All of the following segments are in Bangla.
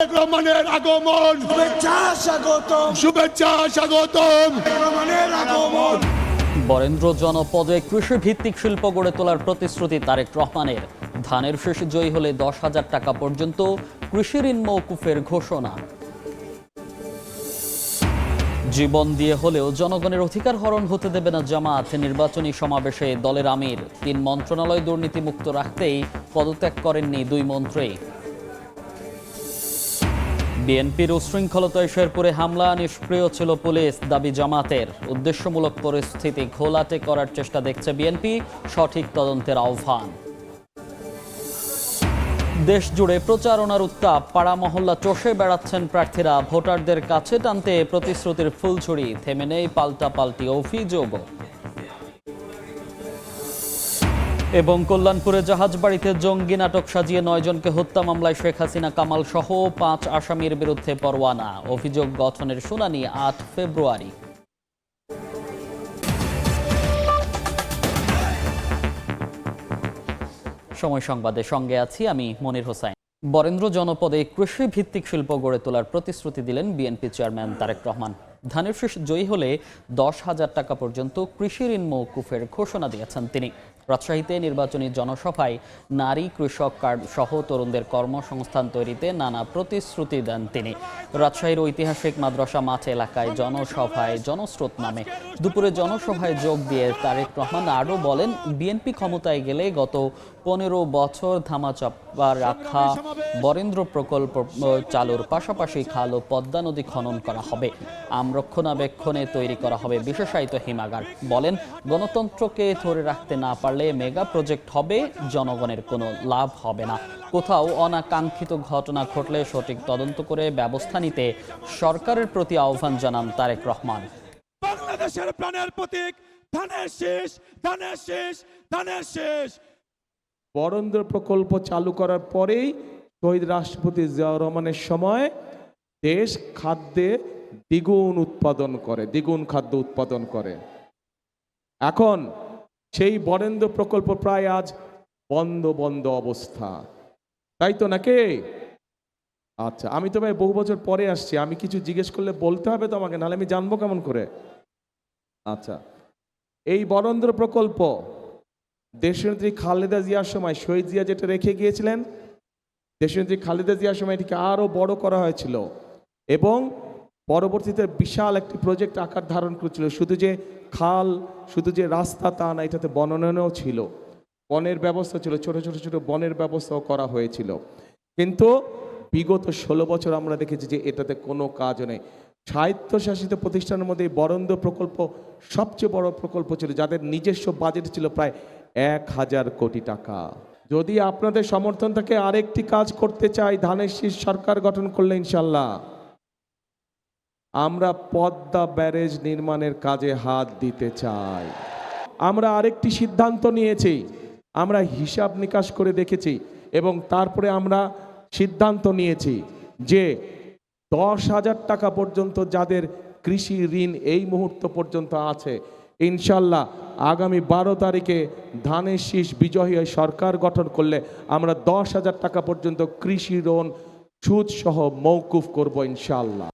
রহমানের আগমন, শুভেচ্ছা স্বাগতম। রহমানের আগমন। বরেন্দ্র জনপদে কৃষি ভিত্তিক শিল্প গড়ে তোলার প্রতিশ্রুতি তারেক রহমানের। ধানের শীষ জয়ী হলে 10,000 টাকা পর্যন্ত কৃষি ঋণ মওকুফের ঘোষণা। জীবন দিয়ে হলেও জনগণের অধিকার হরণ হতে দেবে না জামাত। নির্বাচনী সমাবেশে দলের আমির। 3 মন্ত্রণালয় দুর্নীতিমুক্ত রাখতেই পদত্যাগ করেননি 2 মন্ত্রী। বিএনপির উশৃঙ্খলতায় শেরপুরে হামলা, নিষ্ক্রিয় ছিল পুলিশ, দাবি জামাতের। উদ্দেশ্যমূলক পরিস্থিতি ঘোলাটে করার চেষ্টা দেখছে বিএনপি, সঠিক তদন্তের আহ্বান। দেশ জুড়ে প্রচারণার উত্তাপ, পাড়া মহল্লা চষে বেড়াচ্ছেন প্রার্থীরা। ভোটারদের কাছে টানতে প্রতিশ্রুতির ফুলঝুরি, থেমে নেই পাল্টাপাল্টি অভিযোগ। এবং কল্যাণপুরে জাহাজবাড়িতে জঙ্গি নাটক সাজিয়ে 9 জনকে হত্যা মামলায় শেখ হাসিনা কামাল সহ 5 আসামির বিরুদ্ধে পরোয়ানা। অভিযোগ গঠনের শুনানি 8 ফেব্রুয়ারি। সময় সংবাদের সঙ্গে আছি আমি মনির হোসাইন। বরেন্দ্র জনপদে কৃষি ভিত্তিক শিল্প গড়ে তোলার প্রতিশ্রুতি দিলেন বিএনপি চেয়ারম্যান তারেক রহমান। ধানের শীষ জয়ী হলে 10,000 টাকা পর্যন্ত কৃষি ঋণ মওকুফের ঘোষণা দিয়েছেন তিনি। রাজশাহীতে নির্বাচনী জনসভায় নারী কৃষক কার্ড সহ তরুণদের কর্মসংস্থান তৈরিতে নানা প্রতিশ্রুতি দেন তিনি। রাজশাহীর ঐতিহাসিক মাদ্রাসা মাঠ এলাকায় জনসভায় জনস্রোত নামে। দুপুরে জনসভায় যোগ দিয়ে তারেক রহমান আরও বলেন, বিএনপি ক্ষমতায় গেলে গত 15 বছর ধামাচাপা রাখা বরেন্দ্র প্রকল্প চালুর পাশাপাশি খাল ও পদ্মা নদী খনন করা হবে। রক্ষণাবেক্ষণে তৈরি করা হবে বিশেষায়িত হিমাগার। বলেন, গণতন্ত্রকে ধরে রাখতে না পারলে মেগা প্রজেক্ট হবে, জনগণের কোনো লাভ হবে না। কোথাও অনাকাঙ্ক্ষিত ঘটনা ঘটলে সঠিক তদন্ত করে ব্যবস্থা নিতে সরকারের প্রতি আহ্বান জানান তারেক রহমান। বাংলাদেশের প্রাণের প্রতীক ধানের শীষ, ধানের শীষ, ধানের শীষ। বরেন্দ্র প্রকল্প চালু করার পরেই শহীদ রাষ্ট্রপতি জিয়াউর রহমানের সময় দেশ খাদ্যে দ্বিগুণ খাদ্য উৎপাদন করে। এখন সেই বরেন্দ্র প্রকল্প প্রায় আজ বন্ধ অবস্থা, তাই তো নাকি? আচ্ছা, আমি তো ভাই বহু বছর পরে আসছি, আমি কিছু জিজ্ঞেস করলে বলতে হবে তো আমাকে, নাহলে আমি জানবো কেমন করে? আচ্ছা, এই বরেন্দ্র প্রকল্প দেশনেত্রী খালেদা জিয়ার সময় শহীদ জিয়া যেটা রেখে গিয়েছিলেন, দেশনেত্রী খালেদা জিয়ার সময় এটিকে আরও বড় করা হয়েছিল এবং পরবর্তীতে বিশাল একটি প্রজেক্ট আকার ধারণ করেছিল। শুধু যে খাল, শুধু যে রাস্তা তা না, এটাতে বনায়নও ছিল, বনের ব্যবস্থা ছিল, ছোট বনের ব্যবস্থাও করা হয়েছিল। কিন্তু বিগত 16 বছর আমরা দেখেছি যে এটাতে কোনো কাজ নেই। স্বায়ত্তশাসিত প্রতিষ্ঠানের মধ্যে বরেন্দ্র প্রকল্প সবচেয়ে বড় প্রকল্প ছিল, যাদের নিজস্ব বাজেট ছিল প্রায় 1000 কোটি টাকা। যদি আপনাদের সমর্থন থাকে আরেকটি কাজ করতে চাই, ধানের শীষ সরকার গঠন করলে ইনশাল্লাহ আমরা পদ্মা ব্যারেজ নির্মাণের কাজে হাত দিতে চাই। আমরা আরেকটি সিদ্ধান্ত নিয়েছি, আমরা হিসাব নিকাশ করে দেখেছি এবং তারপরে আমরা সিদ্ধান্ত নিয়েছি যে 10,000 টাকা পর্যন্ত যাদের কৃষি ঋণ এই মুহূর্ত পর্যন্ত আছে, ইনশাল্লাহ আগামী 12 তারিখে ধানের শীষ বিজয়ী সরকার গঠন করলে আমরা 10,000 টাকা পর্যন্ত কৃষি ঋণ সুদ সহ মওকুফ করব ইনশাল্লাহ।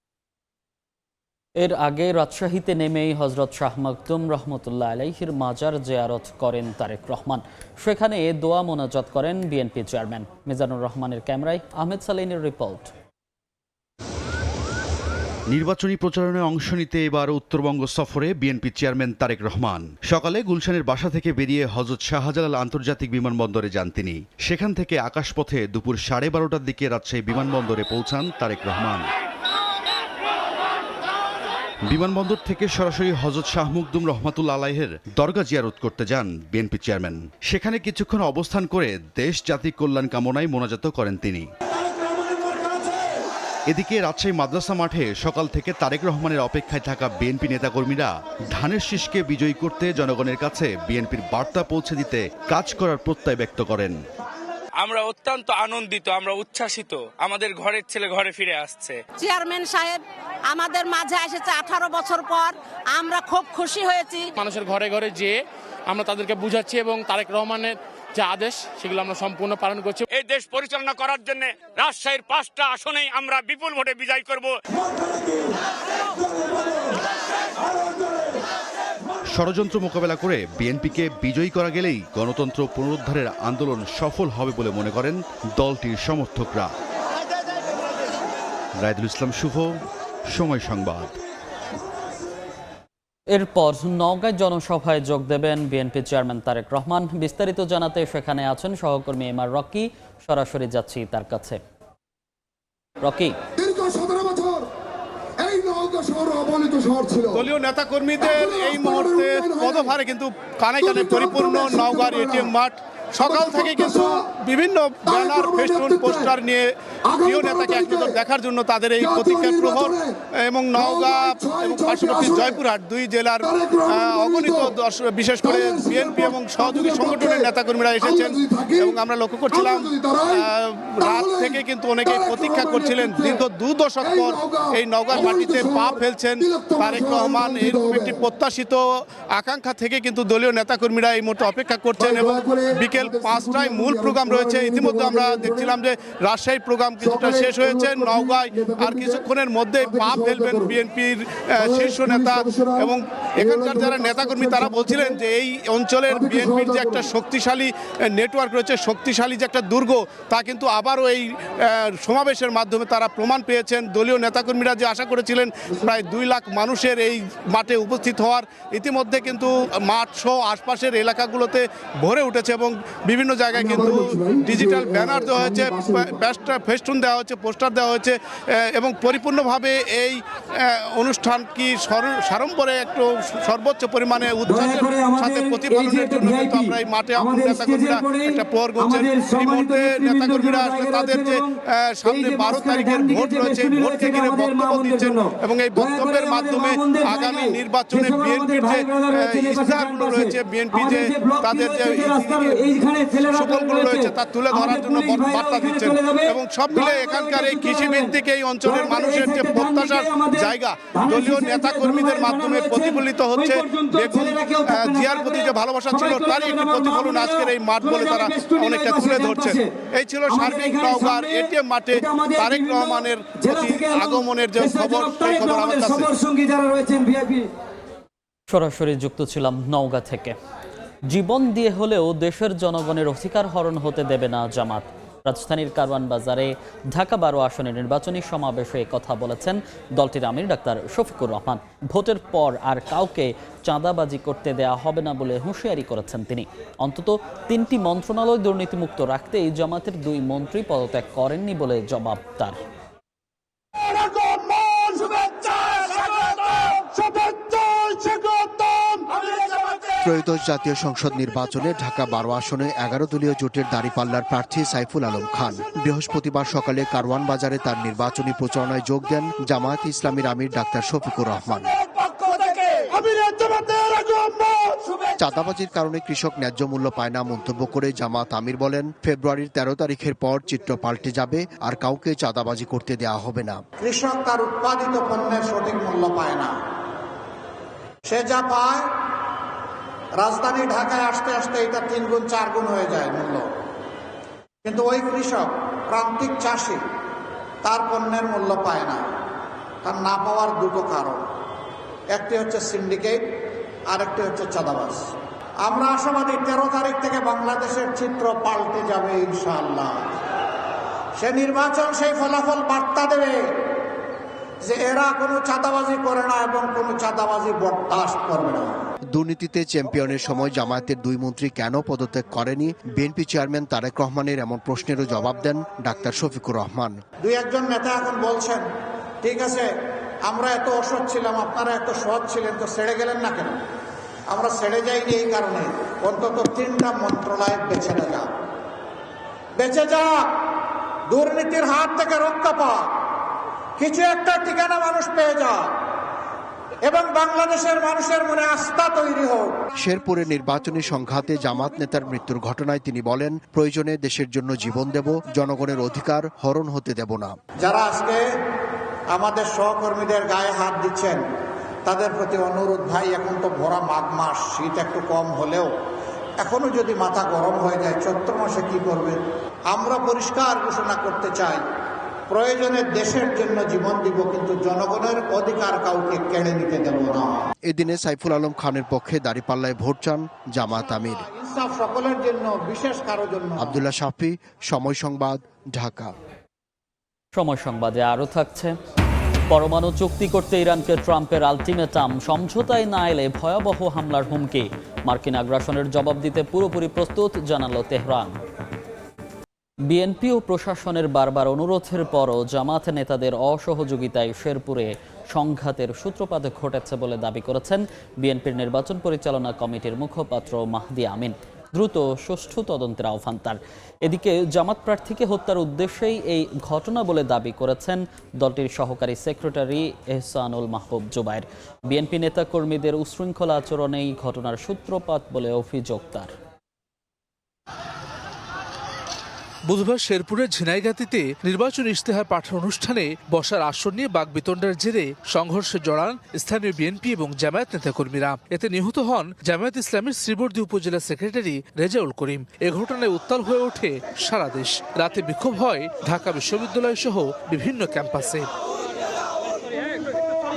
এর আগে রাজশাহীতে নেমেই হযরত শাহ মাকদুম রহমতুল্লাহ আলাইহির মাজার জিয়ারত করেন তারেক রহমান। সেখানে দোয়া মোনাজাত করেন বিএনপি চেয়ারম্যান। মিজানুর রহমানের ক্যামেরায় আহমেদ সালেহিনের রিপোর্ট। নির্বাচনী প্রচারণায় অংশ নিতে এবার উত্তরবঙ্গ সফরে বিএনপি চেয়ারম্যান তারেক রহমান। সকালে গুলশানের বাসা থেকে বেরিয়ে হযরত শাহজালাল আন্তর্জাতিক বিমানবন্দরে যান তিনি। সেখান থেকে আকাশপথে দুপুর 12:30টার দিকে রাজশাহী বিমানবন্দরে পৌঁছান তারেক রহমান। বিমানবন্দর থেকে সরাসরি হযরত শাহ মাকদুম রহমাতুল্লাহ আলাইহির দরগা জিয়ারত করতে যান বিএনপি চেয়ারম্যান। সেখানে কিছুক্ষণ অবস্থান করে দেশ জাতি কল্যাণ কামনায় মোনাজাত করেন তিনি। এদিকে রাজশাহী মাদ্রাসা মাঠে সকাল থেকে তারেক রহমানের অপেক্ষায় থাকা বিএনপি নেতাকর্মীরা ধানের শীষকে বিজয়ী করতে জনগণের কাছে বিএনপির বার্তা পৌঁছে দিতে কাজ করার প্রত্যয় ব্যক্ত করেন। আমরা অত্যন্ত আনন্দিত, আমরা উচ্ছ্বাসিত, আমাদের ঘরের ছেলে ঘরে ফিরে আসছে। চেয়ারম্যান সাহেব আমাদের মাঝে এসেছে 18 বছর পর, আমরা খুব খুশি হয়েছি। মানুষের ঘরে ঘরে যেয়ে আমরা তাদেরকে বুঝাচ্ছি এবং তারেক রহমানের যে আদেশ সেগুলো আমরা সম্পূর্ণ পালন করছি। এই দেশ পরিচালনা করার জন্য রাজশাহীর 5টা আসনেই আমরা বিপুল ভোটে বিজয় করব। ষড়যন্ত্র মোকাবেলা করে বিএনপিকে বিজয়ী করা গেলেই গণতন্ত্র পুনরুদ্ধারের আন্দোলন সফল হবে বলে মনে করেন দলটির সমর্থকরা। রায়দুল ইসলাম শুভ, সময় সংবাদ। এরপর নওগাঁয় জনসভায় যোগ দেবেন বিএনপি চেয়ারম্যান তারেক রহমান। বিস্তারিত জানাতে সেখানে আছেন সহকর্মী এমআর রকি। সরাসরি যাচ্ছি তার কাছে। রকি, দীর্ঘ 17 বছর এই নওগাঁ শহর অবহেলিত শহর ছিল। দলীয় নেতাকর্মীদের এই মুহূর্তে পদভারে কিন্তু কানে কানে পরিপূর্ণ নওগাঁর এটিএম মাঠ। সকাল থেকে কিন্তু বিভিন্ন ব্যানার, ফেস্টুন, পোস্টার নিয়ে প্রিয় নেতাকে এক নজর দেখার জন্য তাদের এই প্রতীক্ষার প্রহর। এবং নওগাঁ এবং পার্শ্ববর্তী জয়পুরহাট দুই জেলার অগণিত বিশেষ করে বিএনপি এবং সহযোগী সংগঠনের নেতাকর্মীরা এসেছেন এবং আমরা লক্ষ্য করছিলাম রাত থেকে কিন্তু অনেকেই প্রতীক্ষা করছিলেন। দীর্ঘ 2 দশক পর এই নওগাঁর মাটিতে পা ফেলছেন তারেক রহমান। এরকম একটি প্রত্যাশিত আকাঙ্ক্ষা থেকে কিন্তু দলীয় নেতাকর্মীরা এই মুহূর্তে অপেক্ষা করছেন এবং বিকেল 5টায় মূল প্রোগ্রাম রয়েছে। ইতিমধ্যে আমরা দেখছিলাম যে রাজশাহী প্রোগ্রাম কিছুটা শেষ হয়েছে। নওগাঁয় আর কিছুক্ষণের মধ্যে পা ফেলবেন বিএনপির শীর্ষ নেতা এবং এখানকার যারা নেতাকর্মী তারা বলছিলেন যে এই অঞ্চলের বিএনপির যে একটা শক্তিশালী নেটওয়ার্ক রয়েছে, শক্তিশালী যে একটা দুর্গ, তা কিন্তু আবারও এই সমাবেশের মাধ্যমে তারা প্রমাণ পেয়েছেন। দলীয় নেতাকর্মীরা যে আশা করেছিলেন প্রায় 2 লাখ মানুষের এই মাঠে উপস্থিত হওয়ার, ইতিমধ্যে কিন্তু মাঠ সহ আশপাশের এলাকাগুলোতে ভরে উঠেছে এবং বিভিন্ন জায়গায় কিন্তু ডিজিটাল ব্যানার দেওয়া হয়েছে, ফেস্টুন দেওয়া হয়েছে, পোস্টার দেওয়া হয়েছে এবং পরিপূর্ণভাবে এই অনুষ্ঠান কি সাড়ম্বরে একটু সর্বোচ্চ পরিমাণে উৎসাহের সাথে প্রতিপালনের জন্য কিন্তু আমরা এই মাঠে আমাদের নেতাকর্মীরা একটা প্রহর করছেন। এই মুহূর্তে নেতাকর্মীরা তাদের যে সামনে 12 তারিখের ভোট রয়েছে, ভোটকে ঘিরে বক্তব্য দিচ্ছেন এবং এই বক্তব্যের মাধ্যমে আগামী নির্বাচনে বিএনপির যে ইশতেহারগুলো রয়েছে, বিএনপি যে তাদের যে সুফলগুলো রয়েছে তা তুলে ধরার জন্য বার্তা দিচ্ছেন এবং সব মিলে এখানকার এই কৃষিভিত্তিক এই অঞ্চলের মানুষের যে প্রত্যাশার জায়গা দলীয় নেতাকর্মীদের মাধ্যমে প্রতিফলিত হচ্ছে। দেখুন জিয়ার প্রতি যে ভালোবাসা ছিল তারই একটি প্রতিফলন আজকের এই মাঠ বলে তারা অনেকটা তুলে ধরছেন। এই ছিল সার্বিক নওগাঁর এটিএম মাঠে তারেক রহমানের আগমনের যে খবর, সেই খবর আমার কাছে। সরাসরি যুক্ত ছিলাম নওগাঁ থেকে। জীবন দিয়ে হলেও দেশের জনগণের অধিকার হরণ হতে দেবে না জামাত। রাজধানীর কারওয়ান বাজারে ঢাকা 12 আসনের নির্বাচনী সমাবেশে কথা বলেছেন দলটির আমির ডাক্তার শফিকুর রহমান। ভোটের পর আর কাউকে চাঁদাবাজি করতে দেয়া হবে না বলে হুঁশিয়ারি করেছেন তিনি। অন্তত 3টি মন্ত্রণালয় দুর্নীতিমুক্ত রাখতেই জামাতের 2 মন্ত্রী পদত্যাগ করেননি বলে জবাব তার। ত্রয়োদশ জাতীয় সংসদ নির্বাচনে ঢাকা 12 আসনে 11 দলীয় জোটের দাঁড়িপাল্লার প্রার্থী সাইফুল আলম খান বৃহস্পতিবার সকালে কারওয়ান বাজারে তার নির্বাচনী প্রচারণায় যোগ দেন জামায়াত ইসলামীর আমির ডাক্তার শফিকুর রহমান। চাঁদাবাজির কারণে কৃষক ন্যায্য মূল্য পায় না মন্তব্য করে জামাত আমির বলেন, ফেব্রুয়ারির 13 তারিখের পর চিত্র পাল্টে যাবে, আর কাউকে চাঁদাবাজি করতে দেওয়া হবে না। কৃষক তার উৎপাদিত পণ্যের সঠিক মূল্য পায় না, সে যা পায় রাজধানী ঢাকায় আসতে আসতে এটা 3 গুণ 4 গুণ হয়ে যায় মূল্য। কিন্তু ওই কৃষক, প্রান্তিক চাষি, তার পণ্যের মূল্য পায় না। তার না পাওয়ার 2টো কারণ, একটি হচ্ছে সিন্ডিকেট, আরেকটি হচ্ছে চাঁদাবাজ। আমরা আশাবাদী 13 তারিখ থেকে বাংলাদেশের চিত্র পাল্টে যাবে ইনশাআল্লাহ। সে নির্বাচন সেই ফলাফল বার্তা দেবে যে এরা কোনো চাঁদাবাজি করে না এবং কোনো চাঁদাবাজি বরদাস্ত করবে না। দুর্নীতিতে চ্যাম্পিয়নের সময় জামায়াতের 2 মন্ত্রী কেন পদত্যাগ করেনি বিএনপি চেয়ারম্যান তারেক রহমানের এমন প্রশ্নেরও জবাব দেন ডাক্তার শফিকুর রহমান। 2-1 নেতা এখন বলছেন, ঠিক আছে আমরা এত অসৎ ছিলাম, আপনারা এত সৎ ছিলেন, তো ছেড়ে গেলেন না কেন? আমরা ছেড়ে যাইনি এই কারণে অন্তত 3টা মন্ত্রণালয় বেঁচে যা, দুর্নীতির হাত থেকে রক্ষা পা, কিছু একটা ঠিকানা মানুষ পেয়ে যা। এবং বাংলাদেশের মানুষের মনে আস্থা তৈরি হোক। শেরপুরে নির্বাচনী সংঘাতে জামাত নেতার মৃত্যুর ঘটনায় তিনি বলেন, প্রয়োজনে দেশের জন্য জীবন দেব, জনগণের অধিকার হরণ হতে দেব না। যারা আজকে আমাদের সহকর্মীদের গায়ে হাত দিচ্ছেন তাদের প্রতি অনুরোধ, ভাই এখন তো ভরা মাঘ মাস, শীত একটু কম হলেও এখনো যদি মাথা গরম হয়ে যায় চৈত্র মাসে কি করবে? আমরা পরিষ্কার ঘোষণা করতে চাই, প্রয়োজনে দেশের জন্য জীবন দিব, কিন্তু জনগণের অধিকার কাউকে কেড়ে নিতে দেব না। এদিনে সাইফুল আলম খানের পক্ষে দাঁড়িপাল্লায় ভোট চান জামাত আমির। ইনসাফ সকলের জন্য, বিশেষ কারো জন্য। আব্দুল্লাহ শাফি, সময় সংবাদ, ঢাকা। সময় সংবাদে আরও থাকছে, পরমাণু চুক্তি করতে ইরানকে ট্রাম্পের আলটিমেটাম, সমঝোতায় না এলে ভয়াবহ হামলার হুমকি, মার্কিন আগ্রাসনের জবাব দিতে পুরোপুরি প্রস্তুত জানালো তেহরান। বিএনপি ও প্রশাসনের বারবার অনুরোধের পরও জামাত নেতাদের অসহযোগিতায় শেরপুরে সংঘাতের সূত্রপাত ঘটেছে বলে দাবি করেছেন বিএনপির নির্বাচন পরিচালনা কমিটির মুখপাত্র মাহদি আমিন। দ্রুত সুষ্ঠু তদন্তের আহ্বান তার। এদিকে জামাত প্রার্থীকে হত্যার উদ্দেশ্যেই এই ঘটনা বলে দাবি করেছেন দলটির সহকারী সেক্রেটারি এহসানুল মাহবুব জুবায়ের। বিএনপি নেতাকর্মীদের উশৃঙ্খল আচরণেই ঘটনার সূত্রপাত বলে অভিযোগ তার। বুধবার শেরপুরের ঝিনাইগাতিতে নির্বাচন ইশতেহার পাঠের অনুষ্ঠানে বসার আসন নিয়ে বাকবিতণ্ডার জেরে সংঘর্ষে জড়ান স্থানীয় বিএনপি এবং জামায়াত নেতাকর্মীরা। এতে নিহত হন জামায়াত ইসলামের শ্রীবর্দী উপজেলা সেক্রেটারি রেজাউল করিম। এ ঘটনায় উত্তাল হয়ে ওঠে সারা দেশ। রাতে বিক্ষোভ হয় ঢাকা বিশ্ববিদ্যালয় সহ বিভিন্ন ক্যাম্পাসে।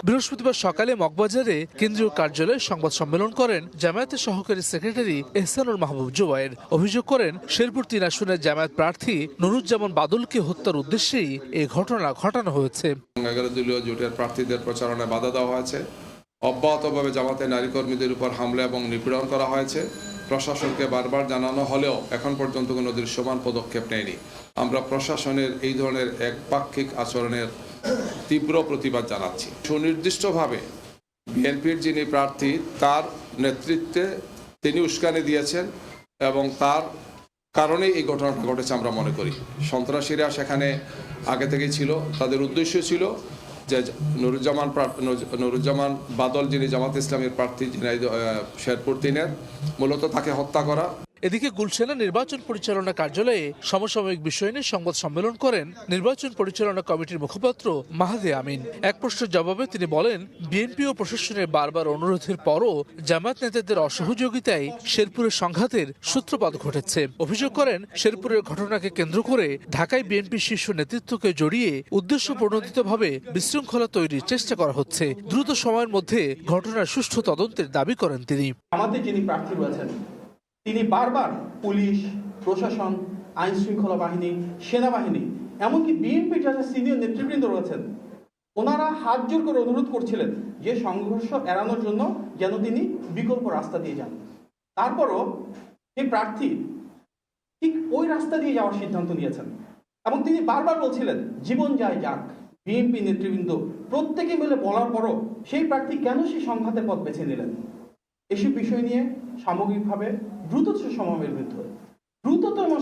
বৃহস্পতিবার সকালে মগবাজারে কেন্দ্রীয় কার্যালয়ে সংবাদ সম্মেলন করেন জামায়াতের সহকারী সেক্রেটারি এহসানুল মাহবুব জুবায়ের। অভিযোগ করেন শেরপুর ৩ আসনের জামায়াত প্রার্থী নুরুজ্জামান বাদলকে হত্যার উদ্দেশ্যেই এই ঘটনা ঘটানো হয়েছে। 11 দলীয় জোটের প্রার্থীদের প্রচারণায় বাধা দেওয়া হয়েছে, অব্যাহতভাবে জামাতের নারী কর্মীদের উপর হামলা এবং নিপীড়ন করা হয়েছে। প্রশাসনকে বারবার জানানো হলেও এখন পর্যন্ত কোনো দৃশ্যমান পদক্ষেপ নেয়নি। আমরা প্রশাসনের এই ধরনের একপাক্ষিক আচরণের তীব্র প্রতিবাদ জানাচ্ছি। সুনির্দিষ্টভাবে বিএনপির যিনি প্রার্থী তার নেতৃত্বে তিনি উস্কানি দিয়েছেন এবং তার কারণেই এই ঘটনাটা ঘটেছে আমরা মনে করি। সন্ত্রাসীরা সেখানে আগে থেকেই ছিল, তাদের উদ্দেশ্য ছিল যে নুরুজ্জামান বাদল যিনি জামাত ইসলামের প্রার্থী শেরপুর ৩-এর, মূলত তাকে হত্যা করা। এদিকে গুলশানে নির্বাচন পরিচালনা কার্যালয়ে সমসাময়িক বিষয় নিয়ে সংবাদ সম্মেলন করেন নির্বাচন পরিচালনা কমিটির মুখপাত্র মাহদি আমিন। এক প্রশ্নের জবাবে তিনি বলেন, বিএনপি ও প্রশাসনের বারবার অনুরোধের পরও জামায়াত নেতাদের অসহযোগিতায় শেরপুরের সংঘাতের সূত্রপাত ঘটেছে। অভিযোগ করেন, শেরপুরের ঘটনাকে কেন্দ্র করে ঢাকায় বিএনপি শীর্ষ নেতৃত্বকে জড়িয়ে উদ্দেশ্য প্রণোদিতভাবে বিশৃঙ্খলা তৈরির চেষ্টা করা হচ্ছে। দ্রুত সময়ের মধ্যে ঘটনার সুষ্ঠু তদন্তের দাবি করেন তিনি। আমাদের যিনি প্রার্থী রয়েছেন তিনি বারবার পুলিশ, প্রশাসন, আইন শৃঙ্খলা বাহিনী, সেনাবাহিনী, এমনকি বিএনপির যারা সিনিয়র নেতৃবৃন্দ রয়েছেন ওনারা হাত জোর করে অনুরোধ করছিলেন যে সংঘর্ষ এড়ানোর জন্য যেন তিনি বিকল্প রাস্তা দিয়ে যান। তারপরও এই প্রার্থী ঠিক ওই রাস্তা দিয়ে যাওয়ার সিদ্ধান্ত নিয়েছেন এবং তিনি বারবার বলছিলেন জীবন যায় যাক। বিএনপি নেতৃবৃন্দ প্রত্যেকে মিলে বলার পরও সেই প্রার্থী কেন সেই সংঘাতের পথ বেছে নিলেন? এসব বিষয় নিয়ে সামগ্রিকভাবে দ্রুততম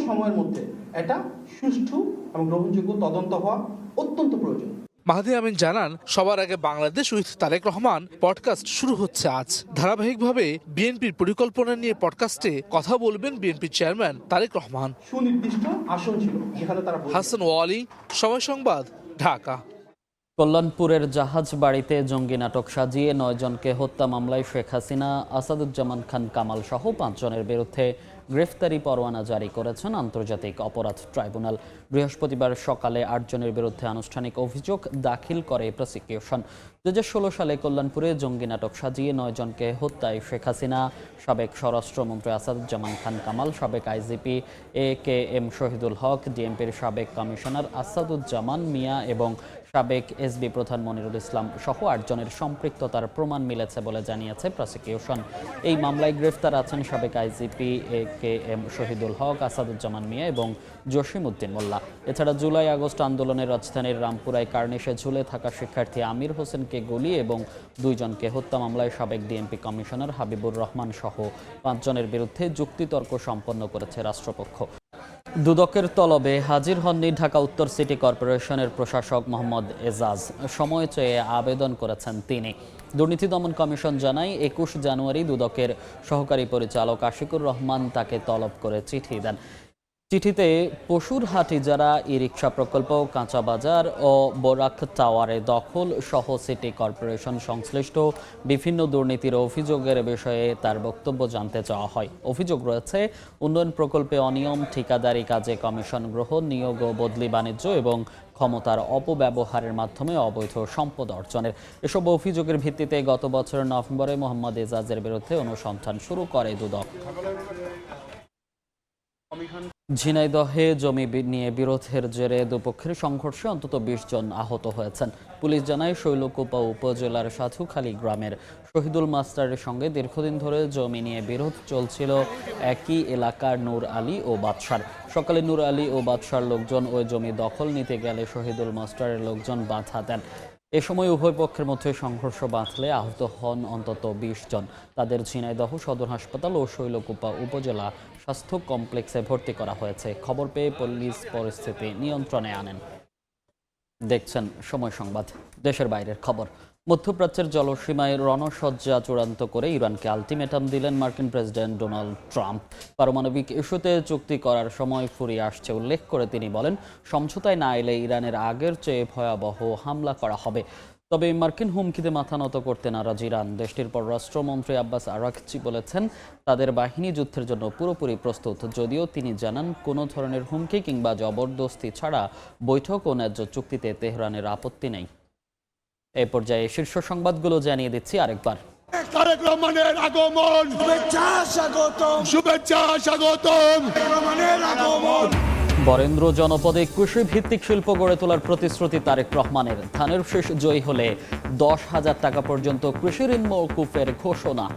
সময়ের মধ্যে এটা সুষ্ঠু এবং গ্রহণযোগ্য তদন্ত হওয়া অত্যন্ত প্রয়োজন। মাহদি আমিন জানান, সবার আগে বাংলাদেশ উইথ তারেক রহমান পডকাস্ট শুরু হচ্ছে আজ। ধারাবাহিকভাবে বিএনপির পরিকল্পনা নিয়ে পডকাস্টে কথা বলবেন বিএনপি চেয়ারম্যান তারেক রহমান। সুনির্দিষ্ট আসন ছিল যেখানে তারা। হাসান ওয়ালি, সময় সংবাদ, ঢাকা। কল্যাণপুরের জাহাজ বাড়িতে জঙ্গি নাটক সাজিয়ে 9 জনকে হত্যা মামলায় শেখ হাসিনা, আসাদুজ্জামান খান কামাল সহ 5 জনের বিরুদ্ধে গ্রেফতারি পরোয়ানা জারি করেছেন আন্তর্জাতিক অপরাধ ট্রাইব্যুনাল। বৃহস্পতিবার সকালে 8 জনের বিরুদ্ধে আনুষ্ঠানিক অভিযোগ দাখিল করে প্রসিকিউশন। 2016 সালে কল্যাণপুরে জঙ্গি নাটক সাজিয়ে 9 জনকে হত্যায় শেখ হাসিনা, সাবেক স্বরাষ্ট্রমন্ত্রী আসাদুজ্জামান খান কামাল, সাবেক আইজিপি AKM শহীদুল হক, ডিএমপির সাবেক কমিশনার আসাদুজ্জামান মিয়া এবং সাবেক এসবি প্রধান মনিরুল ইসলাম সহ 8 জনের সম্পৃক্ততার প্রমাণ মিলেছে বলে জানিয়েছে প্রসিকিউশন। এই মামলায় গ্রেফতার আছেন সাবেক আইজিপি AKM শহীদুল হক, আসাদুজ্জামান মিয়া এবং জসিম উদ্দিন মোল্লা। এছাড়া জুলাই আগস্ট আন্দোলনে রাজধানীর রামপুরায় কার্নিশে ঝুলে থাকা শিক্ষার্থী আমির হোসেনকে গুলি এবং 2 জনকে হত্যা মামলায় সাবেক ডিএমপি কমিশনার হাবিবুর রহমান সহ 5 জনের বিরুদ্ধে যুক্তিতর্ক সম্পন্ন করেছে রাষ্ট্রপক্ষ। দুদকের তলবে হাজির হননি ঢাকা উত্তর সিটি কর্পোরেশনের প্রশাসক মোহাম্মদ এজাজ। সময় চেয়ে আবেদন করেছেন তিনি। দুর্নীতি দমন কমিশন জানায় ২১ জানুয়ারি দুদকের সহকারী পরিচালক আশিকুর রহমান তাকে তলব করে চিঠি দেন। চিঠিতে পশুর হাট ইজারা, ই-রিকশা প্রকল্প, কাঁচা বাজার ও বোরাক টাওয়ারে দখল সহ সিটি কর্পোরেশন সংশ্লিষ্ট বিভিন্ন দুর্নীতির অভিযোগের বিষয়ে তার বক্তব্য জানতে চাওয়া হয়। অভিযোগ রয়েছে উন্নয়ন প্রকল্পে অনিয়ম, ঠিকাদারি কাজে কমিশন গ্রহণ, নিয়োগ ও বদলি বাণিজ্য এবং ক্ষমতার অপব্যবহারের মাধ্যমে অবৈধ সম্পদ অর্জনের। এসব অভিযোগের ভিত্তিতে গত বছরের নভেম্বরে মোহাম্মদ এজাজের বিরুদ্ধে অনুসন্ধান শুরু করে দুদক। ঝিনাইদহে জমি নিয়ে বিরোধের জেরে দুপক্ষের সংঘর্ষে অন্তত ২০ জন আহত হয়েছেন। পুলিশ জানায় শৈলকুপা উপজেলার সাধুখালী গ্রামের শহীদুল মাস্টারের সঙ্গে দীর্ঘদিন ধরে জমি নিয়ে বিরোধ চলছিল একই এলাকার নূর আলী ও বাদশার। সকালে নূর আলী ও বাদশার লোকজন ওই জমি দখল নিতে গেলে শহীদুল মাস্টারের লোকজন বাধা দেন। এ সময় উভয় পক্ষের মধ্যে সংঘর্ষ বাঁধলে আহত হন অন্তত ২০ জন। তাদের ঝিনাইদহ সদর হাসপাতাল ও শৈলকুপা উপজেলা স্বাস্থ্য কমপ্লেক্সে ভর্তি করা হয়েছে। খবর পেয়ে পুলিশ পরিস্থিতি নিয়ন্ত্রণে আনেন। দেখছেন সময় সংবাদ। দেশের বাইরের খবর। মধ্যপ্রাচ্যের জলসীমায় রণসজ্জা চূড়ান্ত করে ইরানকে আলটিমেটাম দিলেন মার্কিন প্রেসিডেন্ট ডোনাল্ড ট্রাম্প। পারমাণবিক ইস্যুতে চুক্তি করার সময় ফুরিয়ে আসছে উল্লেখ করে তিনি বলেন, সমঝোতায় না এলে ইরানের আগের চেয়ে ভয়াবহ হামলা করা হবে। তবে মার্কিন হুমকিতে মাথা নত করতে নারাজ ইরান। দেশটির পররাষ্ট্রমন্ত্রী আব্বাস আরাকচি বলেছেন, তাদের বাহিনী যুদ্ধের জন্য পুরোপুরি প্রস্তুত। যদিও তিনি জানান, কোনো ধরনের হুমকি কিংবা জবরদস্তি ছাড়া বৈঠক ও ন্যায্য চুক্তিতে তেহরানের আপত্তি নেই। এই পর্যায়ে শীর্ষ সংবাদগুলো জানিয়ে দিচ্ছি আরেকবার। তারেক রহমানের আগমন, শুভেচ্ছা স্বাগতম, শুভেচ্ছা স্বাগতম, রহমানের আগমন। বরেন্দ্র জনপদে কৃষি ভিত্তিক শিল্প গড়ে তোলার প্রতিশ্রুতি তারেক রহমানের। ধানের শীষ জয়ী হলে ১০,০০০ টাকা পর্যন্ত কৃষি ঋণ মওকুফের ঘোষণা।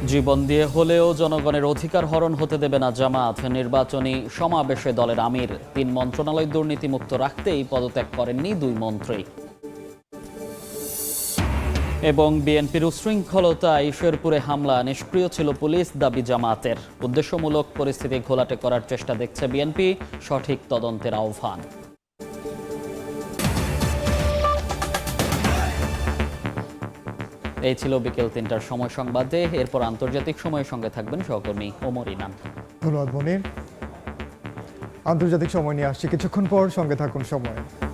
জীবন দিয়ে হলেও জনগণের অধিকার হরণ হতে দেবে না জামাত। নির্বাচনী সমাবেশে দলের আমির। ৩ মন্ত্রণালয় দুর্নীতিমুক্ত রাখতেই পদত্যাগ করেননি ২ মন্ত্রী। এবং বিএনপির উশৃঙ্খলতায় শেরপুরে হামলা, নিষ্ক্রিয় ছিল পুলিশ, দাবি জামাতের। উদ্দেশ্যমূলক পরিস্থিতি ঘোলাটে করার চেষ্টা দেখছে বিএনপি, সঠিক তদন্তের আহ্বান। এই ছিল বিকেল ৩টার সময় সংবাদে। এরপর আন্তর্জাতিক সময়ের সঙ্গে থাকবেন সহকর্মী ওমর ইনান। ধন্যবাদ মনির। আন্তর্জাতিক সময় নিয়ে আসছি কিছুক্ষণ পর, সঙ্গে থাকুন সময়।